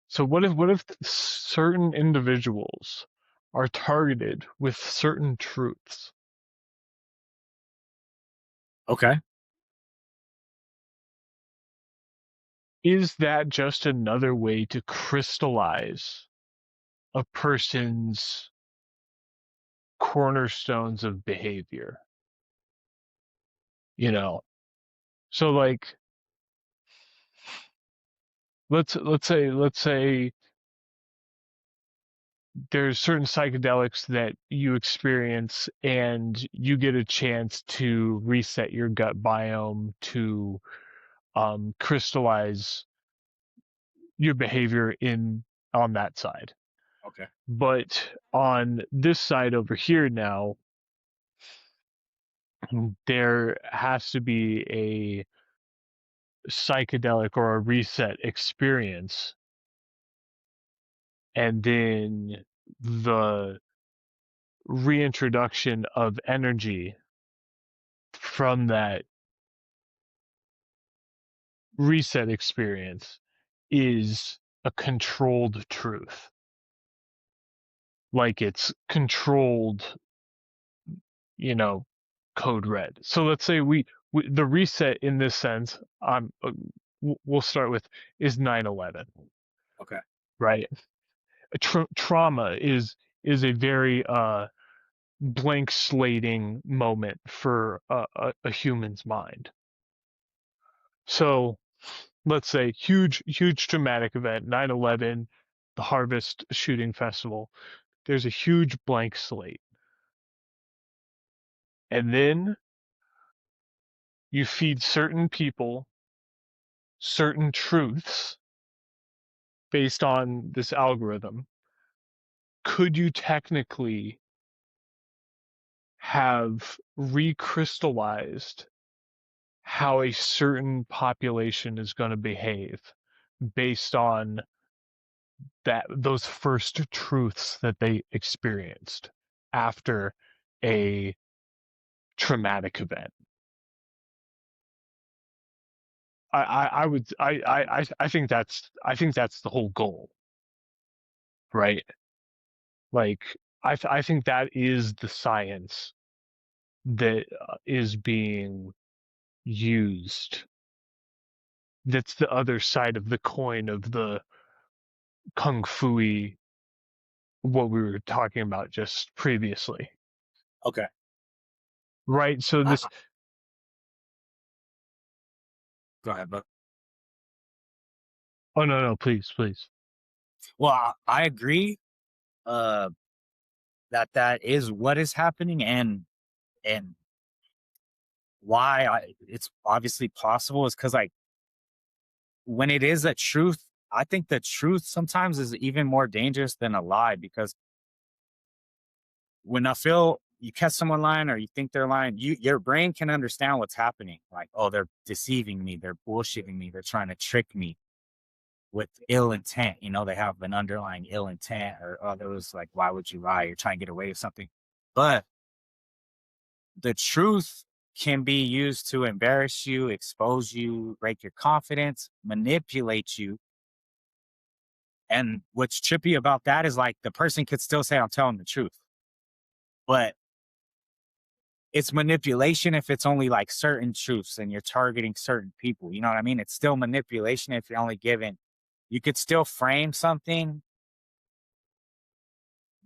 So what if certain individuals are targeted with certain truths? Okay. Is that just another way to crystallize a person's cornerstones of behavior? You know, so like let's say there's certain psychedelics that you experience and you get a chance to reset your gut biome to crystallize your behavior in on that side. Okay. But on this side over here now, there has to be a psychedelic or a reset experience, and then the reintroduction of energy from that reset experience is a controlled truth. Like it's controlled, you know, code red. So let's say we the reset in this sense, we'll start with is 9/11, Okay. right? Trauma is a very blank slating moment for a human's mind. So let's say huge traumatic event, 9/11, the Harvest Shooting Festival. There's a huge blank slate. And then you feed certain people certain truths based on this algorithm. Could you technically have recrystallized how a certain population is going to behave based on those first truths that they experienced after a traumatic event? I think that's the whole goal, right? Like I think that is the science that is being used. That's the other side of the coin of the kung fu-y, what we were talking about just previously, Okay. right? So I, this, go ahead, but oh no, please. well, I agree. Uh, that is what is happening, and why it's obviously possible is because like when it is a truth, I think the truth sometimes is even more dangerous than a lie because when I feel you catch someone lying or you think they're lying, your brain can understand what's happening. Like, oh, they're deceiving me, they're bullshitting me, they're trying to trick me with ill intent. You know, they have an underlying ill intent, or oh, there was like, why would you lie? You're trying to get away with something. But the truth can be used to embarrass you, expose you, break your confidence, manipulate you. And what's trippy about that is like the person could still say, I'm telling the truth, but it's manipulation if it's only like certain truths and you're targeting certain people. You know what I mean? It's still manipulation if you're only given, you could still frame something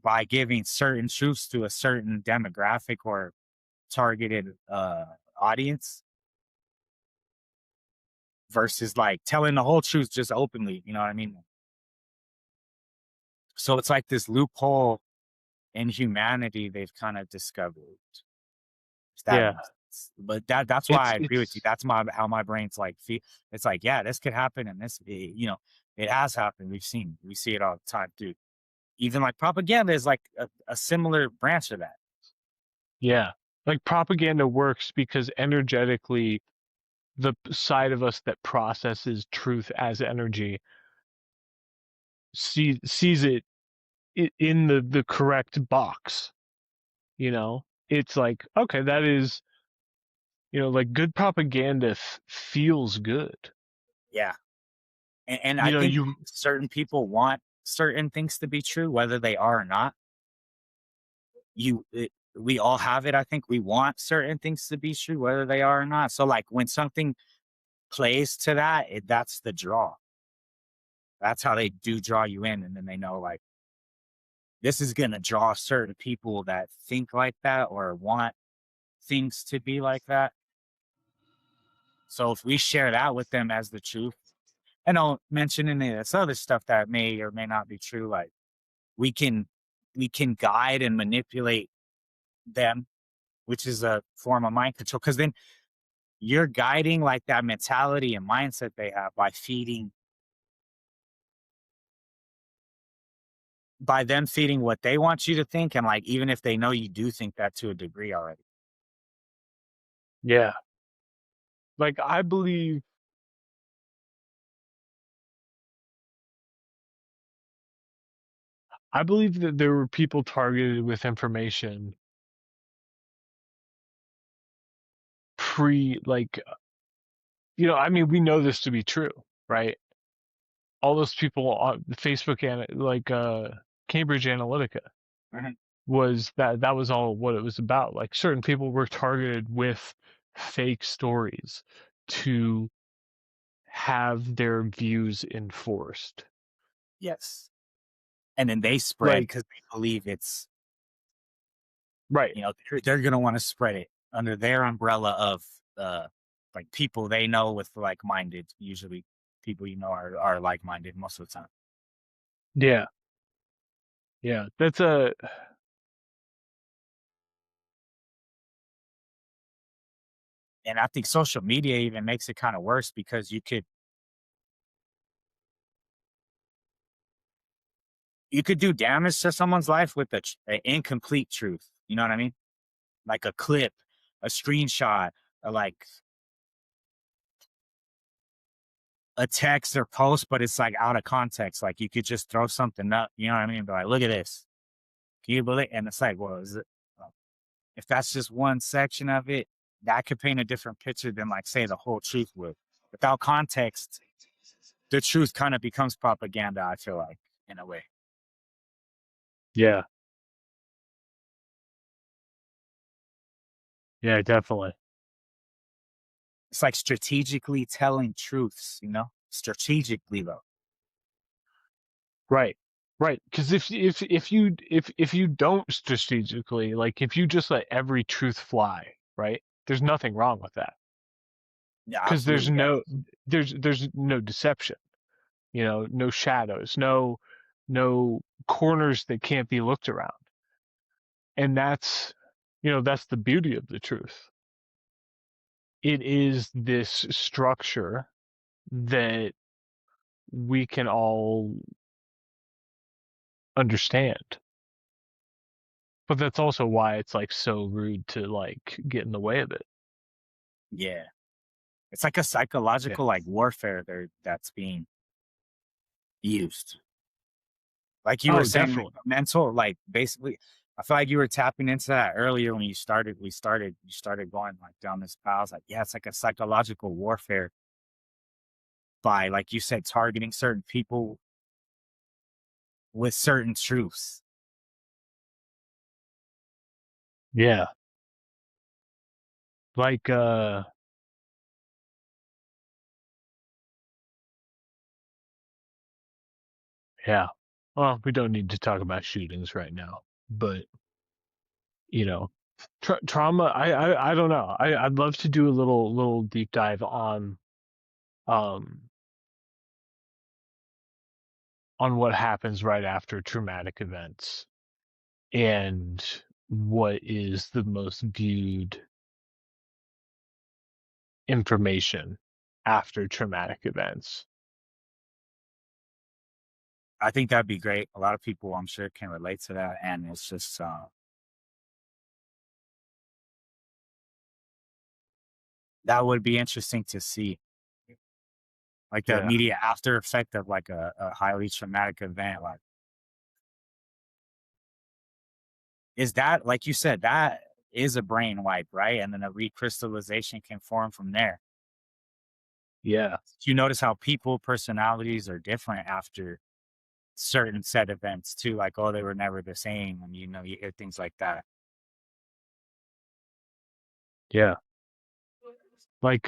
by giving certain truths to a certain demographic or targeted audience versus like telling the whole truth just openly. You know what I mean? So it's like this loophole in humanity they've kind of discovered. If that yeah, makes sense. But that's why it's I agree with you. it's That's my how my brain's like it's like, yeah, this could happen and you know, it has happened. We see it all the time, dude. Even like propaganda is like a similar branch of that. yeah, like propaganda works because energetically the side of us that processes truth as energy sees it in the correct box. You know, it's like, okay, that is, like good propaganda feels good. Yeah. And I You know, think you certain people want certain things to be true, whether they are or not. We all have it. I think we want certain things to be true, whether they are or not. So like when something plays to that, that's the draw. That's how they do draw you in, and then they know like this is gonna draw certain people that think like that or want things to be like that. So if we share that with them as the truth, and don't mention any of this other stuff that may or may not be true, like we can we can guide and manipulate them, which is a form of mind control. Because then you're guiding like that mentality and mindset they have by them feeding what they want you to think, and like even if they know you do think that to a degree already. yeah, like I believe that there were people targeted with information like, I mean, we know this to be true, right? All those people on Facebook and like Cambridge Analytica Mhm. was that was all what it was about. Like certain people were targeted with fake stories to have their views enforced. Yes. And then they spread Like, because they believe it's, right. they're gonna wanna spread it under their umbrella of, like, people they know with like-minded usually people are like-minded most of the time. Yeah. Yeah. That's a, And I think social media even makes it kinda worse because you could do damage to someone's life with a incomplete truth, you know what I mean? Like a clip, a screenshot, like a text or post, but it's, like, out of context, like, you could just throw something up, you know what I mean? Be like, "Look at this. Can you believe," and it's like, "Well, is it," if that's just one section of it, that could paint a different picture than, like, say, the whole truth would. Without context, the truth kinda becomes propaganda, I feel like, in a way. yeah. Yeah, definitely. It's like strategically telling truths, you know? Strategically, though. Right. Right. Because if you don't strategically, like if you just let every truth fly, right? There's nothing wrong with that. Yeah, Because absolutely, yeah. there's no deception, no shadows, no corners that can't be looked around. And that's the beauty of the truth. It is this structure that we can all understand. But that's also why it's like so rude to like get in the way of it. Yeah. It's like a Yeah. psychological, like, warfare there that's being used. Like you were Oh, saying, like, definitely. mental, like, basically, I feel like you were tapping into that earlier when you started going, like, down this path. I was like, yeah, it's like a psychological warfare by, like you said, targeting certain people with certain truths. Yeah. Like yeah. Well, we don't need to talk about shootings right now, but you know, trauma. I don't know. I'd love to do a little deep dive um on what happens right after traumatic events and what is the most viewed information after traumatic events. I think that'd be great. A lot of people, I'm sure, can relate to that, and it's just, that would be interesting to see, like, the Yeah. immediate after effect of, like, a highly traumatic event, like, is that like you said, that is a brain wipe, right? And then a recrystallization can form from there. Yeah. You notice how people personalities are different after certain set events too, like, oh, they were never the same, and you hear things like that. Yeah. Like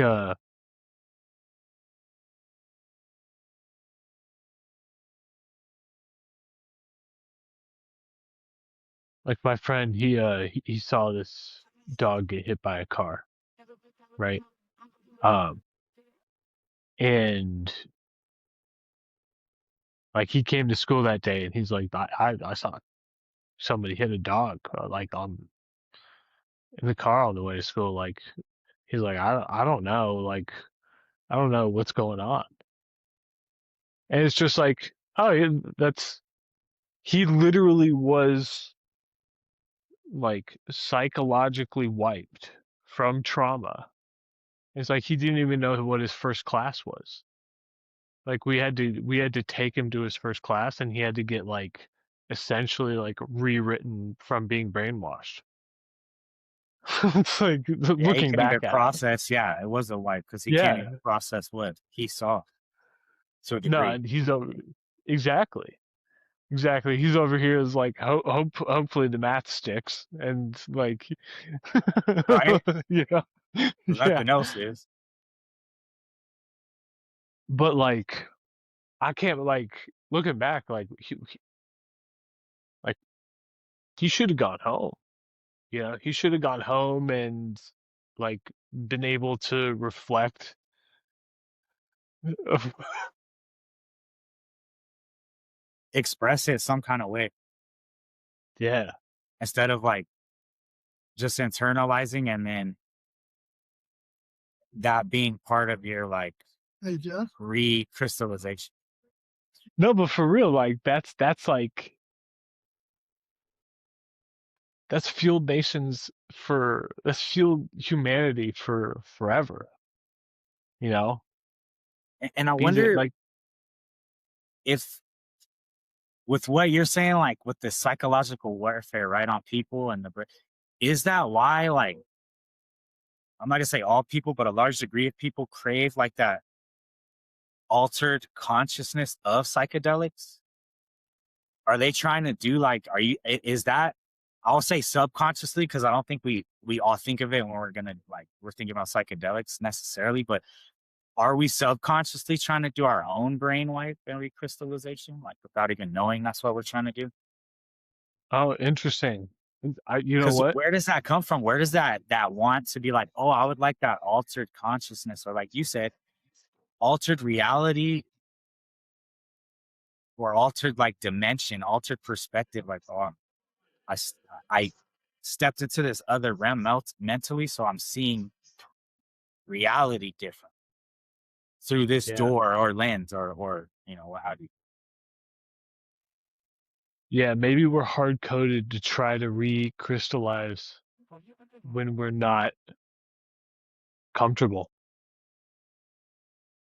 like my friend, he saw this dog get hit by a car, right? Um, and like he came to school that day, and he's like, I saw somebody hit a dog, like on in the car on the way to school. Like he's like, I don't know, like I don't know what's going on, and it's just like, oh, yeah, that's he literally was like psychologically wiped from trauma. It's like he didn't even know what his first class was. Like we had to take him to his first class, and he had to get like essentially like rewritten from being brainwashed. It's like Yeah, he looking couldn't even back at it. process. Yeah, it was a wipe because he can't even Yeah, process what he saw to a no, degree, and he's over exactly, exactly. He's over here is like hopefully the math sticks and like right? yeah, yeah, Nothing else is. but like I can't like looking back like like he should have gone home. You know, he should have gone home and like been able to reflect. Express it some kind of way Yeah. instead of like just internalizing and then that being part of your like Hey, Jeff. recrystallization. No, but for real, like that's like that's fueled nations for that's fueled humanity for forever. You know, And I these are wonder like if with what you're saying, like with the psychological warfare, right, on people and is that why, like, I'm not gonna say all people, but a large degree of people crave like that altered consciousness of psychedelics? Are they trying to do like, is that, I'll say subconsciously, because I don't think we all think of it when we're thinking about psychedelics necessarily, but are we subconsciously trying to do our own brainwave and recrystallization, like without even knowing that's what we're trying to do? oh, interesting. You know Because what? where does that come from? Where does that want to be like, oh, I would like that altered consciousness, or like you said, altered reality, or altered like dimension, altered perspective, like, oh, I s- I stepped into this other realm mentally, so I'm seeing reality different through this Yeah. door or lens, or what have you. Yeah, maybe we're hard coded to try to recrystallize when we're not comfortable.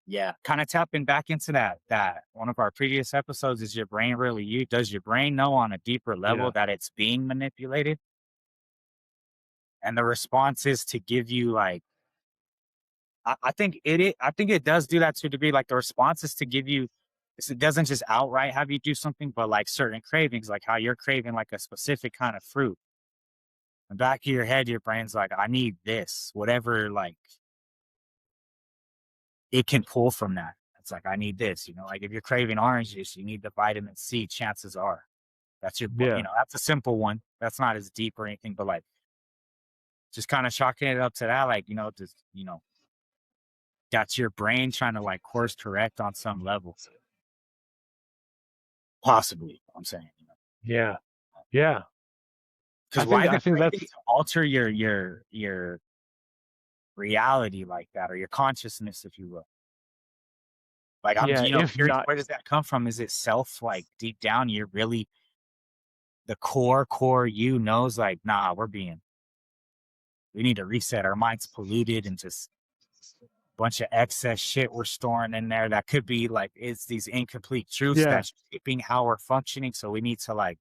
Yeah, kind of tapping back into that one of our previous episodes. Is your brain really you? Does your brain know on a deeper level Yeah. that it's being manipulated? And the response is to give you like, I think I think it does do that to a degree. Like the response is to give you, it doesn't just outright have you do something, but like certain cravings, like how you're craving like a specific kind of fruit. In the back of your head, your brain's like, I need this, whatever, like it can pull from that. It's like, I need this, like if you're craving orange juice, you need the vitamin C, chances are. That's Yeah. that's a simple one. That's not as deep or anything, but like just kind of chalking it up to that, like, just, that's your brain trying to like course correct on some level. Possibly, I'm saying, Yeah. Yeah. because why I the think craving that's to alter your reality like that, or your consciousness, if you will. Like I'm, yeah, if curious, not where does that come from? Is it self, like deep down, you're really the core you knows like, nah, we need to reset. Our mind's polluted and just bunch of excess shit we're storing in there that could be like, it's these incomplete truths yeah. that's shaping how we're functioning. So we need to like,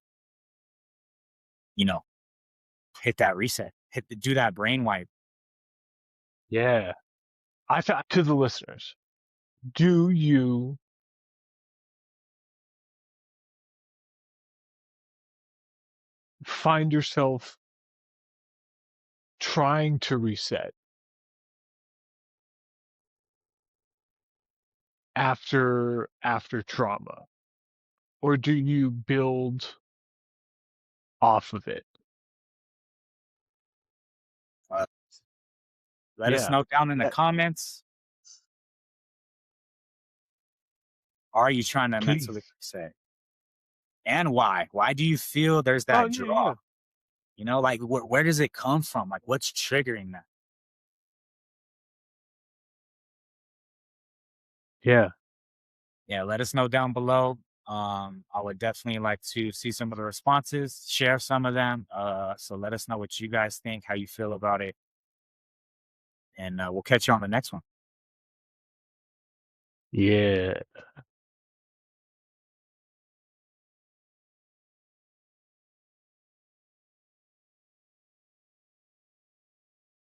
you know, hit that reset, do that brain wipe. Yeah. I thought to the listeners, do you find yourself trying to reset after trauma, or do you build off of it? Uh, Let us Yeah. know down in the comments. Are you trying to mentally Please. reset? And why? Why do you feel there's Oh that yeah, draw? yeah. Like where does it come from? Like what's triggering that? Yeah. Yeah, let us know down below. I would definitely like to see some of the responses, share some of them. So let us know what you guys think, how you feel about it, and we'll catch you on the next one. Yeah.